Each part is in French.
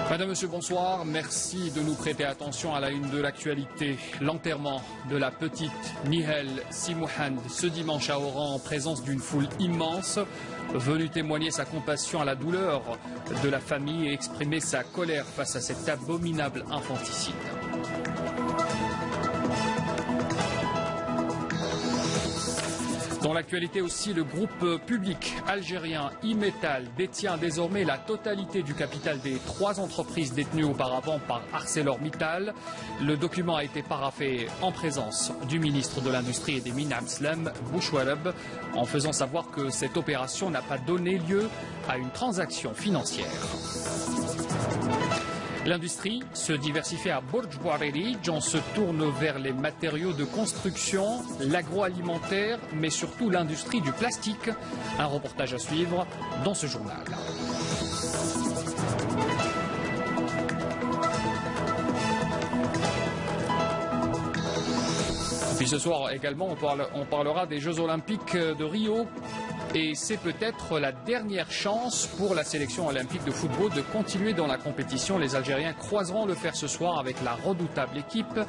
Madame, Monsieur, bonsoir. Merci de nous prêter attention à la une de l'actualité. L'enterrement de la petite Nihal Simouhand ce dimanche à Oran en présence d'une foule immense, venue témoigner sa compassion à la douleur de la famille et exprimer sa colère face à cet abominable infanticide. Dans l'actualité aussi, le groupe public algérien Imetal détient désormais la totalité du capital des 3 entreprises détenues auparavant par ArcelorMittal. Le document a été paraphé en présence du ministre de l'Industrie et des Mines Abdeslam Bouchouareb, en faisant savoir que cette opération n'a pas donné lieu à une transaction financière. L'industrie se diversifie à Bourj Bouariri, on se tourne vers les matériaux de construction, l'agroalimentaire, mais surtout l'industrie du plastique. Un reportage à suivre dans ce journal. Puis ce soir également, on parlera des Jeux Olympiques de Rio. Et c'est peut-être la dernière chance pour la sélection olympique de football de continuer dans la compétition. Les Algériens croiseront le fer ce soir avec la redoutable équipe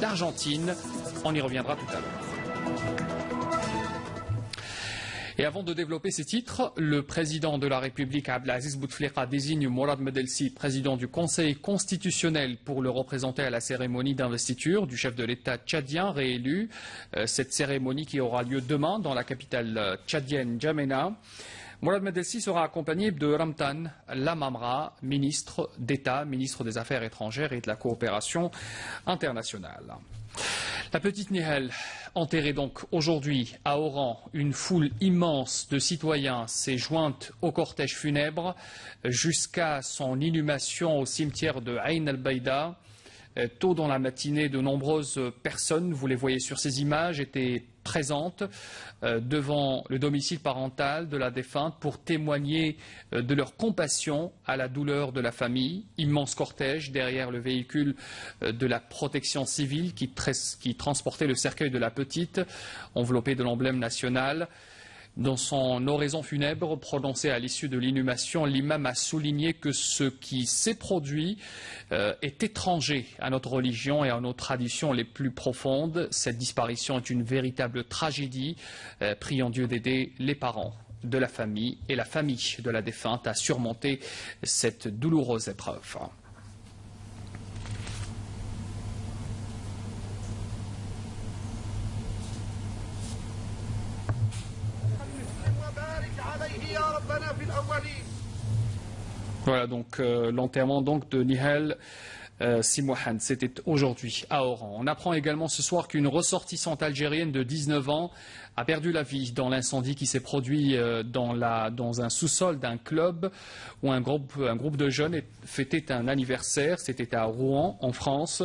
d'Argentine. On y reviendra tout à l'heure. Et avant de développer ces titres, le président de la République, Abdelaziz Bouteflika, désigne Mourad Medelsi, président du Conseil constitutionnel, pour le représenter à la cérémonie d'investiture du chef de l'État tchadien réélu. Cette cérémonie qui aura lieu demain dans la capitale tchadienne N'Djamena. Mourad Medelsi sera accompagné de Ramtan Lamamra, ministre d'État, ministre des Affaires étrangères et de la coopération internationale. La petite Nihal, enterrée donc aujourd'hui à Oran, une foule immense de citoyens s'est jointe au cortège funèbre jusqu'à son inhumation au cimetière de Ain al-Baïda. Tôt dans la matinée, de nombreuses personnes, vous les voyez sur ces images, étaient présentes devant le domicile parental de la défunte pour témoigner de leur compassion à la douleur de la famille. Immense cortège derrière le véhicule de la protection civile qui transportait le cercueil de la petite, enveloppé de l'emblème national. Dans son oraison funèbre prononcée à l'issue de l'inhumation, l'imam a souligné que ce qui s'est produit est étranger à notre religion et à nos traditions les plus profondes. Cette disparition est une véritable tragédie. Prions Dieu d'aider les parents de la famille et la famille de la défunte à surmonter cette douloureuse épreuve. Voilà donc l'enterrement de Nihal Simouhand, c'était aujourd'hui à Oran. On apprend également ce soir qu'une ressortissante algérienne de 19 ans a perdu la vie dans l'incendie qui s'est produit dans un sous-sol d'un club où un groupe de jeunes fêtait un anniversaire. C'était à Rouen, en France.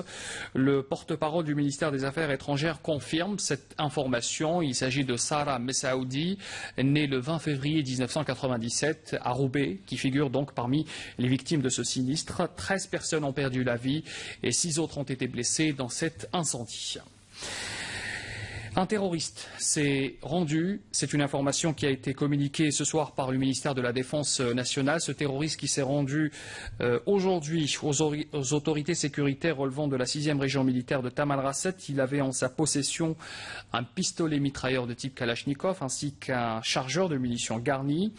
Le porte-parole du ministère des Affaires étrangères confirme cette information. Il s'agit de Sarah Messaoudi, née le 20 février 1997 à Roubaix, qui figure donc parmi les victimes de ce sinistre. 13 personnes ont perdu la vie et 6 autres ont été blessées dans cet incendie. Un terroriste s'est rendu, c'est une information qui a été communiquée ce soir par le ministère de la Défense nationale. Ce terroriste qui s'est rendu aujourd'hui aux autorités sécuritaires relevant de la 6e région militaire de Tamanrasset, il avait en sa possession un pistolet mitrailleur de type Kalachnikov ainsi qu'un chargeur de munitions garni.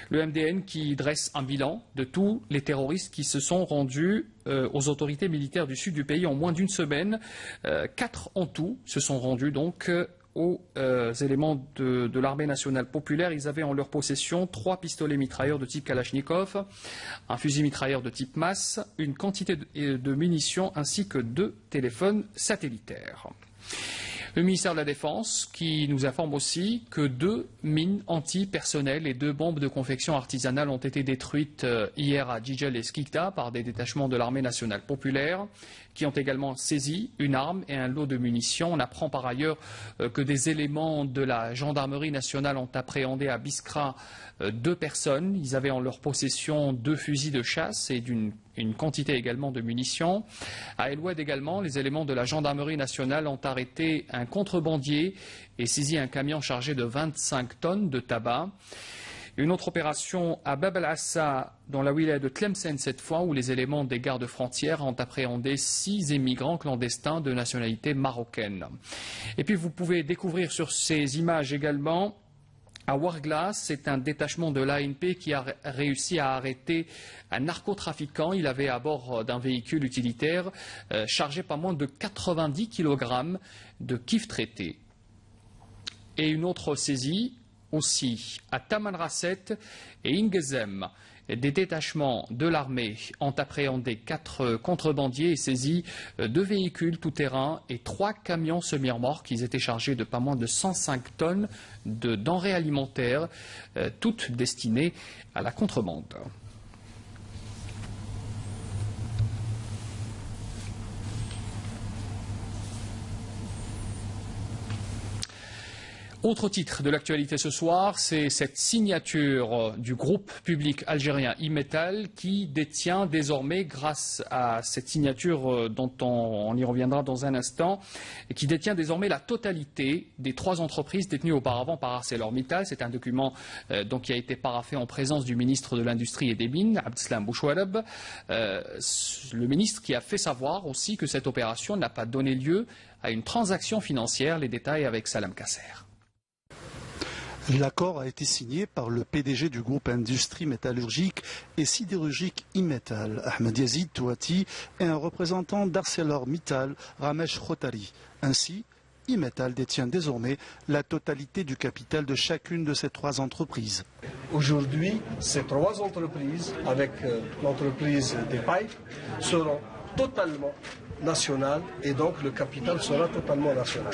Le MDN qui dresse un bilan de tous les terroristes qui se sont rendus aux autorités militaires du sud du pays en moins d'une semaine. 4 en tout se sont rendus donc aux éléments de l'armée nationale populaire. Ils avaient en leur possession 3 pistolets mitrailleurs de type Kalachnikov, un fusil mitrailleur de type MAS, une quantité de munitions ainsi que 2 téléphones satellitaires. Le ministère de la Défense qui nous informe aussi que 2 mines anti-personnel et 2 bombes de confection artisanale ont été détruites hier à Jijel et Skikda par des détachements de l'armée nationale populaire qui ont également saisi une arme et un lot de munitions. On apprend par ailleurs que des éléments de la gendarmerie nationale ont appréhendé à Biskra 2 personnes. Ils avaient en leur possession 2 fusils de chasse et une quantité également de munitions. À El Oued également, les éléments de la gendarmerie nationale ont arrêté un contrebandier et saisi un camion chargé de 25 tonnes de tabac. Une autre opération à Bab el-Assa, dans la wilaya de Tlemcen cette fois, où les éléments des gardes frontières ont appréhendé 6 émigrants clandestins de nationalité marocaine. Et puis vous pouvez découvrir sur ces images également, à Ouargla, c'est un détachement de l'ANP qui a réussi à arrêter un narcotrafiquant. Il avait à bord d'un véhicule utilitaire chargé pas moins de 90 kg de kif traité. Et une autre saisie aussi à Tamanrasset et Ingezem. Des détachements de l'armée ont appréhendé 4 contrebandiers et saisi 2 véhicules tout-terrain et 3 camions semi-remorques. Ils étaient chargés de pas moins de 105 tonnes de denrées alimentaires, toutes destinées à la contrebande. Autre titre de l'actualité ce soir, c'est cette signature du groupe public algérien Imetal qui détient désormais, grâce à cette signature dont on y reviendra dans un instant, et qui détient désormais la totalité des 3 entreprises détenues auparavant par ArcelorMittal. C'est un document donc, qui a été paraphé en présence du ministre de l'Industrie et des Mines, Abdeslam Bouchouareb, le ministre qui a fait savoir aussi que cette opération n'a pas donné lieu à une transaction financière. Les détails avec Salam Kasser. L'accord a été signé par le PDG du groupe industrie métallurgique et sidérurgique Imetal, Ahmed Yazid Touati, et un représentant d'ArcelorMittal, Ramesh Khotari. Ainsi, Imetal détient désormais la totalité du capital de chacune de ces 3 entreprises. Aujourd'hui, ces 3 entreprises, avec l'entreprise des pipes, seront totalement national et donc le capital sera totalement national.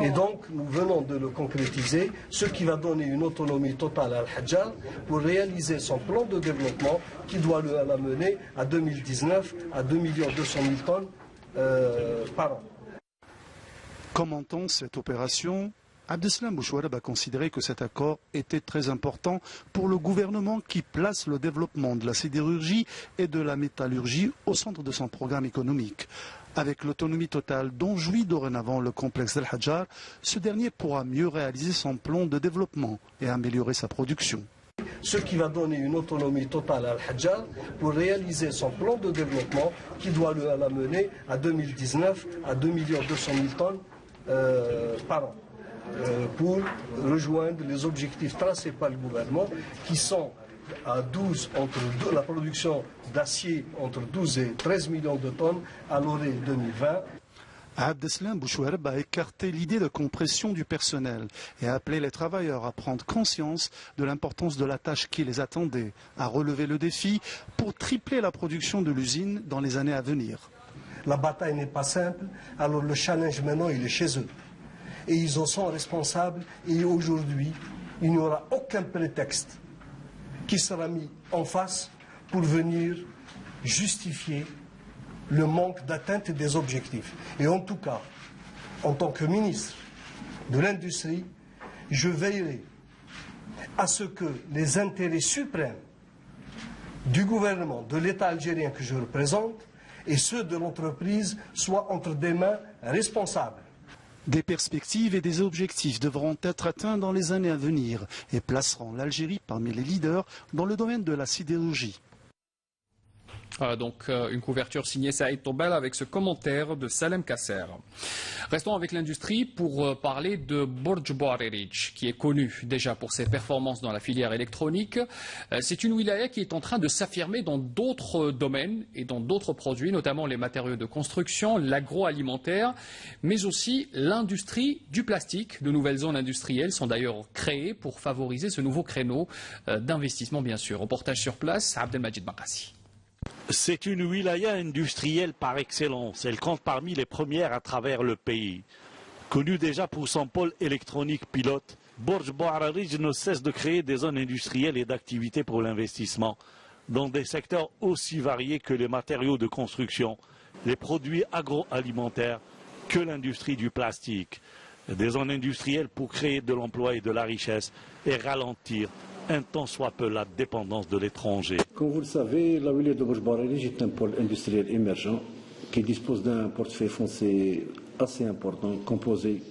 Et donc nous venons de le concrétiser, ce qui va donner une autonomie totale à Al-Hajjal pour réaliser son plan de développement qui doit l'amener à 2019 à 2 200 000 tonnes par an. Commentons cette opération. Abdeslam Bouchouareb a considéré que cet accord était très important pour le gouvernement qui place le développement de la sidérurgie et de la métallurgie au centre de son programme économique. Avec l'autonomie totale dont jouit dorénavant le complexe d'Al-Hajjar, ce dernier pourra mieux réaliser son plan de développement et améliorer sa production. Ce qui va donner une autonomie totale à Al-Hajjal pour réaliser son plan de développement qui doit l'amener à 2019 à 2 200 000 tonnes par an. Pour rejoindre les objectifs tracés par le gouvernement qui sont à 12 la production d'acier entre 12 et 13 millions de tonnes à l'horizon 2020. Abdeslam Bouchouareb a écarté l'idée de compression du personnel et a appelé les travailleurs à prendre conscience de l'importance de la tâche qui les attendait, à relever le défi pour tripler la production de l'usine dans les années à venir. La bataille n'est pas simple, alors le challenge maintenant il est chez eux. Et ils en sont responsables et aujourd'hui, il n'y aura aucun prétexte qui sera mis en face pour venir justifier le manque d'atteinte des objectifs. Et en tout cas, en tant que ministre de l'Industrie, je veillerai à ce que les intérêts suprêmes du gouvernement, de l'État algérien que je représente, et ceux de l'entreprise soient entre des mains responsables. Des perspectives et des objectifs devront être atteints dans les années à venir et placeront l'Algérie parmi les leaders dans le domaine de la sidérurgie. Voilà donc une couverture signée Saïd Toubel avec ce commentaire de Salem Kasser. Restons avec l'industrie pour parler de Borj Bouarerij, qui est connu déjà pour ses performances dans la filière électronique. C'est une wilaya qui est en train de s'affirmer dans d'autres domaines et dans d'autres produits, notamment les matériaux de construction, l'agroalimentaire, mais aussi l'industrie du plastique. De nouvelles zones industrielles sont d'ailleurs créées pour favoriser ce nouveau créneau d'investissement, bien sûr. Reportage sur place, Abdelmajid Bakassi. C'est une wilaya industrielle par excellence. Elle compte parmi les premières à travers le pays. Connue déjà pour son pôle électronique pilote, Borj Bouarerij ne cesse de créer des zones industrielles et d'activités pour l'investissement dans des secteurs aussi variés que les matériaux de construction, les produits agroalimentaires que l'industrie du plastique. Des zones industrielles pour créer de l'emploi et de la richesse et ralentir un tant soit peu la dépendance de l'étranger. Comme vous le savez, la wilaya de Borj Bouarerij est un pôle industriel émergent qui dispose d'un portefeuille foncier assez important, composé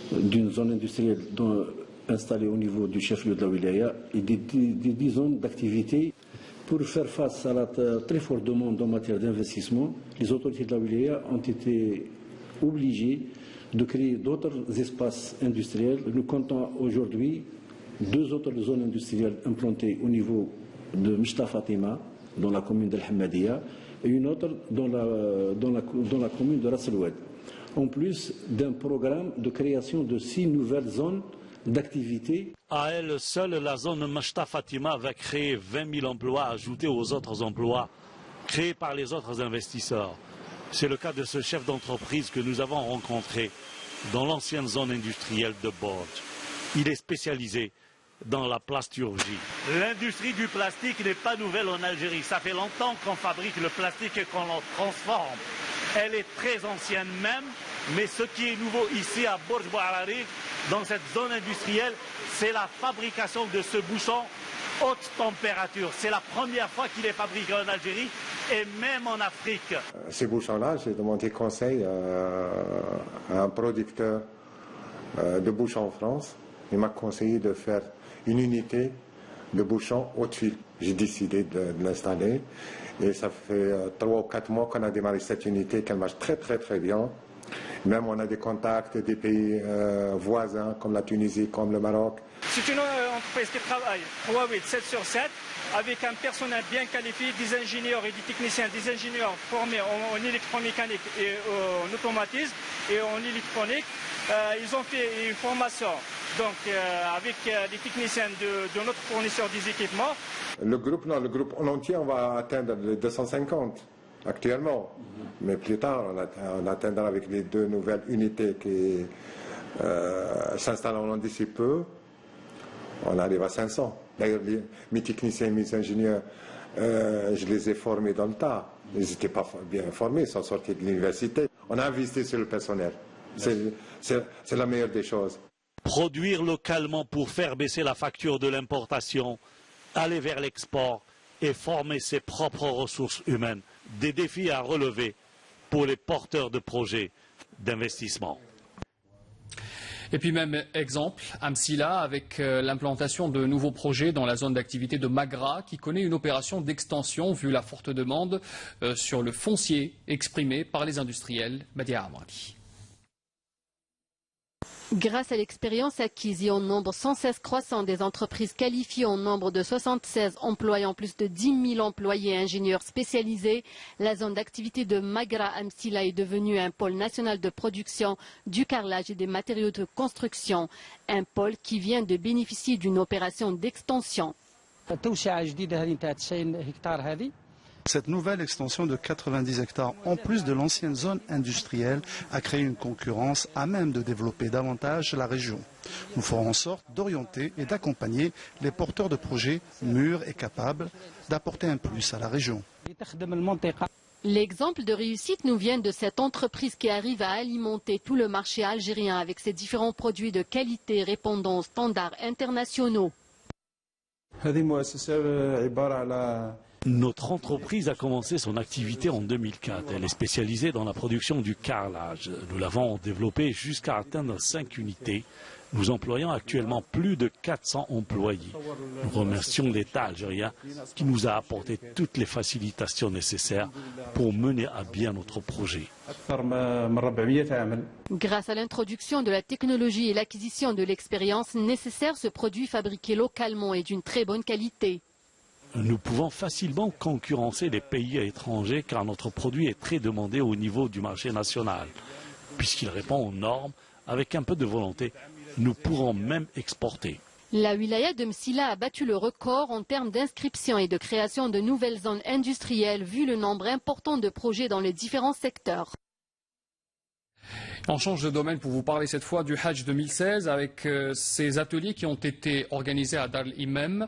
d'une zone industrielle dont installés au niveau du chef-lieu de la wilaya et des 10 zones d'activité. Pour faire face à la très forte demande en matière d'investissement, les autorités de la wilaya ont été obligées de créer d'autres espaces industriels. Nous comptons aujourd'hui 2 autres zones industrielles implantées au niveau de Mishta Fatima, dans la commune d'Al Hamadiya, et une autre dans la commune de Ras El Oued. En plus d'un programme de création de 6 nouvelles zones d'activité. À elle seule, la zone Mishta Fatima va créer 20 000 emplois ajoutés aux autres emplois créés par les autres investisseurs. C'est le cas de ce chef d'entreprise que nous avons rencontré dans l'ancienne zone industrielle de Borj. Il est spécialisé dans la plasturgie. L'industrie du plastique n'est pas nouvelle en Algérie. Ça fait longtemps qu'on fabrique le plastique et qu'on le transforme. Elle est très ancienne même, mais ce qui est nouveau ici à Borj Bouarari, dans cette zone industrielle, c'est la fabrication de ce bouchon haute température. C'est la première fois qu'il est fabriqué en Algérie et même en Afrique. Ces bouchons-là, j'ai demandé conseil à un producteur de bouchons en France. Il m'a conseillé de faire une unité de bouchons haute fil. J'ai décidé de l'installer et ça fait 3 ou 4 mois qu'on a démarré cette unité, qu'elle marche très très très bien. Même on a des contacts des pays voisins comme la Tunisie, comme le Maroc. C'est une entreprise qui travaille 7/7 avec un personnel bien qualifié, des ingénieurs et des techniciens, des ingénieurs formés en électromécanique et en automatisme et en électronique. Ils ont fait une formation donc, avec les techniciens de notre fournisseur des équipements. Le groupe en entier, on va atteindre les 250 actuellement. Mais plus tard, on atteindra avec les 2 nouvelles unités qui s'installeront d'ici peu, on arrive à 500. D'ailleurs, mes techniciens et mes ingénieurs, je les ai formés dans le tas. Ils n'étaient pas bien formés, ils sont sortis de l'université. On a investi sur le personnel. C'est la meilleure des choses. Produire localement pour faire baisser la facture de l'importation, aller vers l'export et former ses propres ressources humaines. Des défis à relever pour les porteurs de projets d'investissement. Et puis même exemple, Amsila, avec l'implantation de nouveaux projets dans la zone d'activité de Magra, qui connaît une opération d'extension vu la forte demande sur le foncier exprimée par les industriels. Badia Amrali. Grâce à l'expérience acquise et au nombre sans cesse croissant des entreprises qualifiées en nombre de 76 employant plus de 10 000 employés et ingénieurs spécialisés, la zone d'activité de Magra Amsila est devenue un pôle national de production du carrelage et des matériaux de construction. Un pôle qui vient de bénéficier d'une opération d'extension. Cette nouvelle extension de 90 hectares, en plus de l'ancienne zone industrielle, a créé une concurrence à même de développer davantage la région. Nous ferons en sorte d'orienter et d'accompagner les porteurs de projets mûrs et capables d'apporter un plus à la région. L'exemple de réussite nous vient de cette entreprise qui arrive à alimenter tout le marché algérien avec ses différents produits de qualité répondant aux standards internationaux. Notre entreprise a commencé son activité en 2004. Elle est spécialisée dans la production du carrelage. Nous l'avons développée jusqu'à atteindre 5 unités. Nous employons actuellement plus de 400 employés. Nous remercions l'État algérien qui nous a apporté toutes les facilitations nécessaires pour mener à bien notre projet. Grâce à l'introduction de la technologie et l'acquisition de l'expérience nécessaire, ce produit fabriqué localement est d'une très bonne qualité. Nous pouvons facilement concurrencer les pays étrangers car notre produit est très demandé au niveau du marché national. Puisqu'il répond aux normes, avec un peu de volonté, nous pourrons même exporter. La wilaya de Msila a battu le record en termes d'inscription et de création de nouvelles zones industrielles vu le nombre important de projets dans les différents secteurs. On change de domaine pour vous parler cette fois du Hajj 2016 avec ces ateliers qui ont été organisés à Dar el-Imam,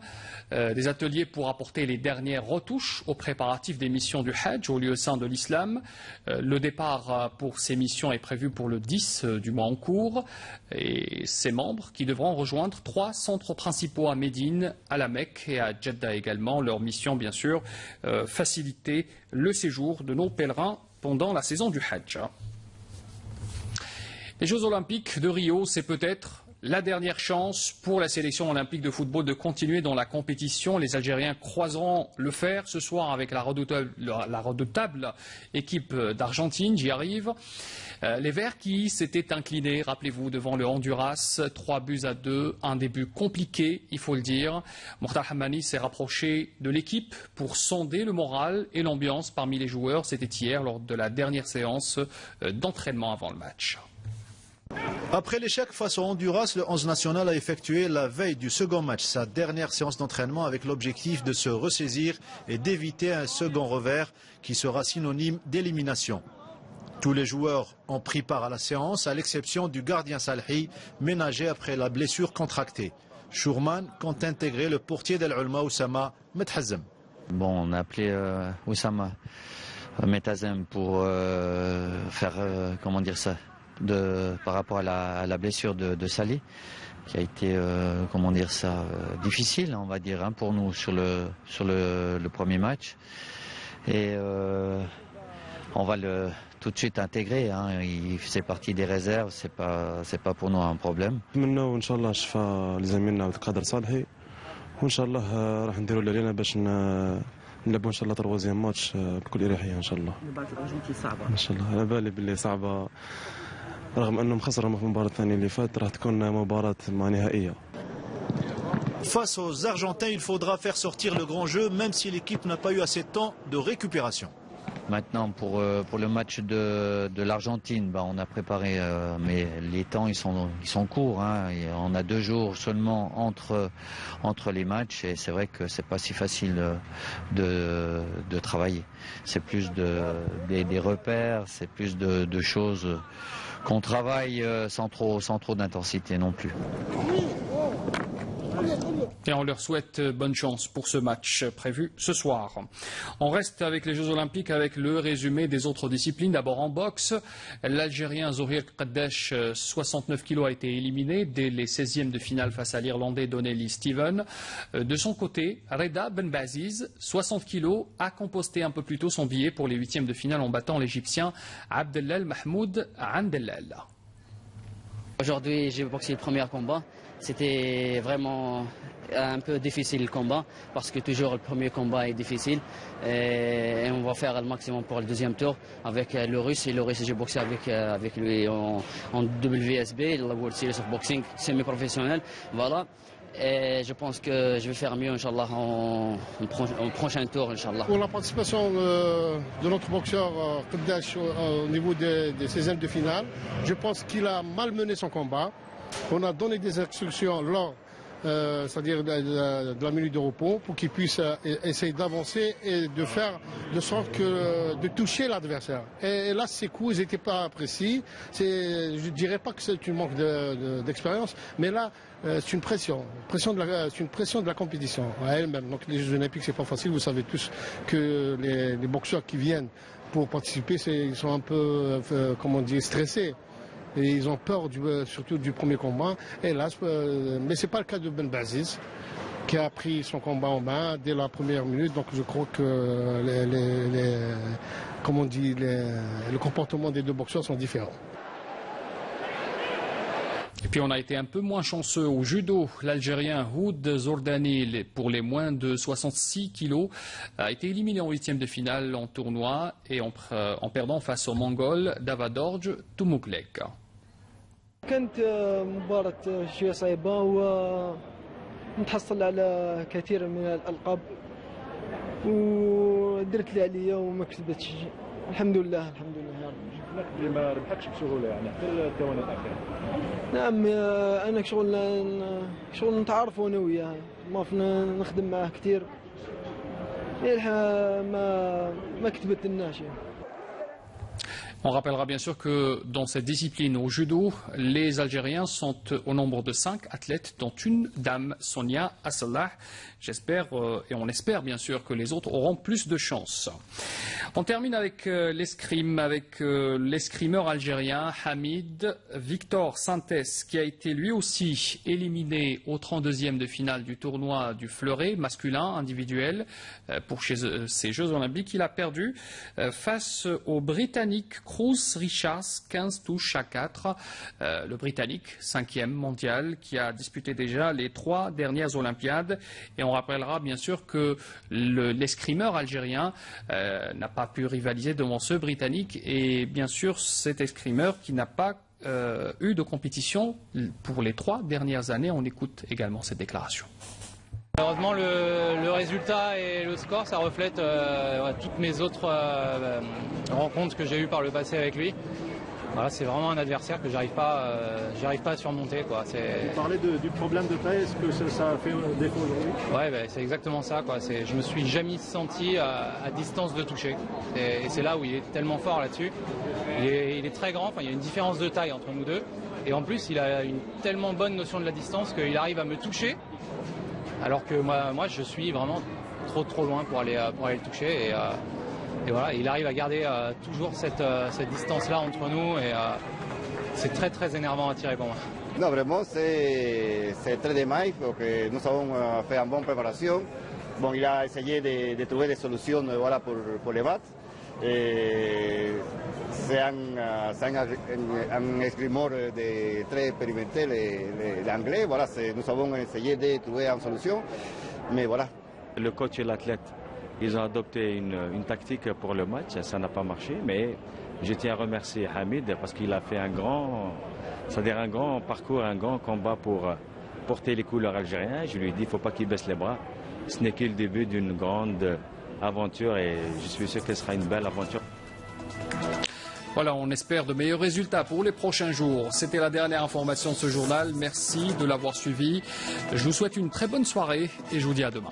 des ateliers pour apporter les dernières retouches aux préparatifs des missions du Hajj au lieu saint de l'islam. Le départ pour ces missions est prévu pour le 10 du mois en cours et ces membres qui devront rejoindre 3 centres principaux à Médine, à la Mecque et à Jeddah également. Leur mission bien sûr, faciliter le séjour de nos pèlerins pendant la saison du Hajj. Les Jeux Olympiques de Rio, c'est peut-être La dernière chance pour la sélection olympique de football de continuer dans la compétition. Les Algériens croiseront le fer ce soir avec la redoutable équipe d'Argentine, j'y arrive. Les Verts qui s'étaient inclinés, rappelez-vous, devant le Honduras, 3-2, un début compliqué, il faut le dire. Mokhtar Hammani s'est rapproché de l'équipe pour sonder le moral et l'ambiance parmi les joueurs. C'était hier lors de la dernière séance d'entraînement avant le match. Après l'échec face au Honduras, le 11 national a effectué la veille du second match sa dernière séance d'entraînement avec l'objectif de se ressaisir et d'éviter un second revers qui sera synonyme d'élimination. Tous les joueurs ont pris part à la séance, à l'exception du gardien Salhi, ménagé après la blessure contractée. Chourman compte intégrer le portier d'El Ulma, Oussama Methazem. Bon, on a appelé Oussama Methazem pour faire, comment dire ça, par rapport à la blessure de Salih, qui a été, comment dire ça, difficile, on va dire, hein, pour nous sur le premier match. Et on va le tout de suite intégrer, hein. Il fait partie des réserves, c'est pas pour nous un problème. نتمنوا ان شاء الله شفاء لزميلنا عبد القادر صالحي وان شاء الله راح نديروا اللي علينا باش نلعبوا ان شاء الله تروازيام ماتش بكل اريحيه ان شاء الله. مباراة الارجنتين صعبه. ان شاء الله على بالي باللي صعبه رغم انهم خسروا في المباراة الثانية اللي فاتت راح تكون مباراة نهائية. Face aux Argentins, il faudra faire sortir le grand jeu, même si l'équipe n'a pas eu assez de temps de récupération. Maintenant, pour le match de l'Argentine, on a préparé, mais les temps ils sont courts, hein. On a 2 jours seulement entre les matchs et c'est vrai que c'est pas si facile de travailler. C'est plus des repères, c'est plus de choses qu'on travaille sans trop d'intensité non plus. Et on leur souhaite bonne chance pour ce match prévu ce soir. On reste avec les Jeux Olympiques avec le résumé des autres disciplines. D'abord en boxe, l'Algérien Zohir Qaddash, 69 kg, a été éliminé dès les 16e de finale face à l'Irlandais Donnelly Steven. De son côté, Reda Benbaziz, 60 kg, a composté un peu plus tôt son billet pour les 8e de finale en battant l'Égyptien Abdelal Mahmoud Andelal. Aujourd'hui, j'ai boxé le premier combat. C'était vraiment un peu difficile le combat parce que toujours le premier combat est difficile et on va faire le maximum pour le deuxième tour avec le Russe. Et le Russe, j'ai boxé avec lui en WSB, la World Series of Boxing semi-professionnel. Voilà. Et je pense que je vais faire mieux, Inch'Allah, en prochain tour, Inch'Allah. Pour la participation de notre boxeur Qaddash au niveau des 16e de finale, je pense qu'il a mal mené son combat. On a donné des instructions lors, c'est-à-dire de la minute de repos, pour qu'il puisse essayer d'avancer et de faire de sorte de toucher l'adversaire. Et là, ses coups n'étaient pas précis. Je ne dirais pas que c'est un manque d'expérience, mais là, c'est une pression. C'est une pression de la compétition à elle-même. Donc les Jeux Olympiques, c'est pas facile. Vous savez tous que les boxeurs qui viennent pour participer, ils sont un peu, comment dire, stressés. Et ils ont peur surtout du premier combat. Hélas, mais ce n'est pas le cas de Benbaziz, qui a pris son combat en main dès la première minute. Donc je crois que le comportement des deux boxeurs sont différents. Et puis on a été un peu moins chanceux au judo. L'Algérien Houd Zordani, pour les moins de 66 kilos, a été éliminé en 8e de finale en tournoi et en perdant face au Mongol Davadorj Tumuklek. كانت مباراة شوية صعيبة ونتحصل على كثير من الألقاب ودرت اللي عليا وما كسبتش. الحمد لله يا رب. اللي ما ربحكش بسهولة يعني حتى الثواني الأخيرة. نعم أنا شغل نتعارفوا أنا وياه، ما نخدم معاه كثير. ما كتبت لناش. On rappellera bien sûr que dans cette discipline au judo, les Algériens sont au nombre de 5 athlètes, dont une dame, Sonia Assalah. J'espère et on espère bien sûr que les autres auront plus de chance. On termine avec l'escrime, avec l'escrimeur algérien Hamid Victor Santés, qui a été lui aussi éliminé au 32e de finale du tournoi du fleuret masculin individuel pour ces Jeux Olympiques. Il a perdu face au Britannique Cruz Richards, 15 touches à 4. Le Britannique, 5e mondial, qui a disputé déjà les 3 dernières Olympiades. Et on rappellera bien sûr que l'escrimeur algérien n'a pas pu rivaliser devant ce Britannique et bien sûr cet escrimeur qui n'a pas eu de compétition pour les 3 dernières années. On écoute également cette déclaration. Malheureusement, le résultat et le score, ça reflète toutes mes autres rencontres que j'ai eues par le passé avec lui. Voilà, c'est vraiment un adversaire que j'arrive pas à surmonter, quoi. Vous parlez du problème de taille, est-ce que ça a fait défaut aujourd'hui? Ouais, c'est exactement ça, quoi. Je me suis jamais senti à distance de toucher. Et c'est là où il est tellement fort là-dessus. Il est très grand, il y a une différence de taille entre nous deux. Et en plus, il a une tellement bonne notion de la distance qu'il arrive à me toucher. Alors que moi je suis vraiment trop loin pour aller le toucher. Et voilà, il arrive à garder toujours cette distance-là entre nous et c'est très énervant à tirer pour moi. Non, vraiment, c'est très dommage parce que nous avons fait une bonne préparation. Bon, il a essayé de trouver des solutions voilà, pour les battre. C'est un escrimeur très expérimenté, l'anglais. Voilà, nous avons essayé de trouver une solution, mais voilà. Le coach et l'athlète, ils ont adopté une tactique pour le match, ça n'a pas marché, mais je tiens à remercier Hamid parce qu'il a fait un grand parcours, un grand combat pour porter les couleurs algériennes. Je lui ai dit, il ne faut pas qu'il baisse les bras. Ce n'est que le début d'une grande aventure et je suis sûr que ce sera une belle aventure. Voilà, on espère de meilleurs résultats pour les prochains jours. C'était la dernière information de ce journal. Merci de l'avoir suivi. Je vous souhaite une très bonne soirée et je vous dis à demain.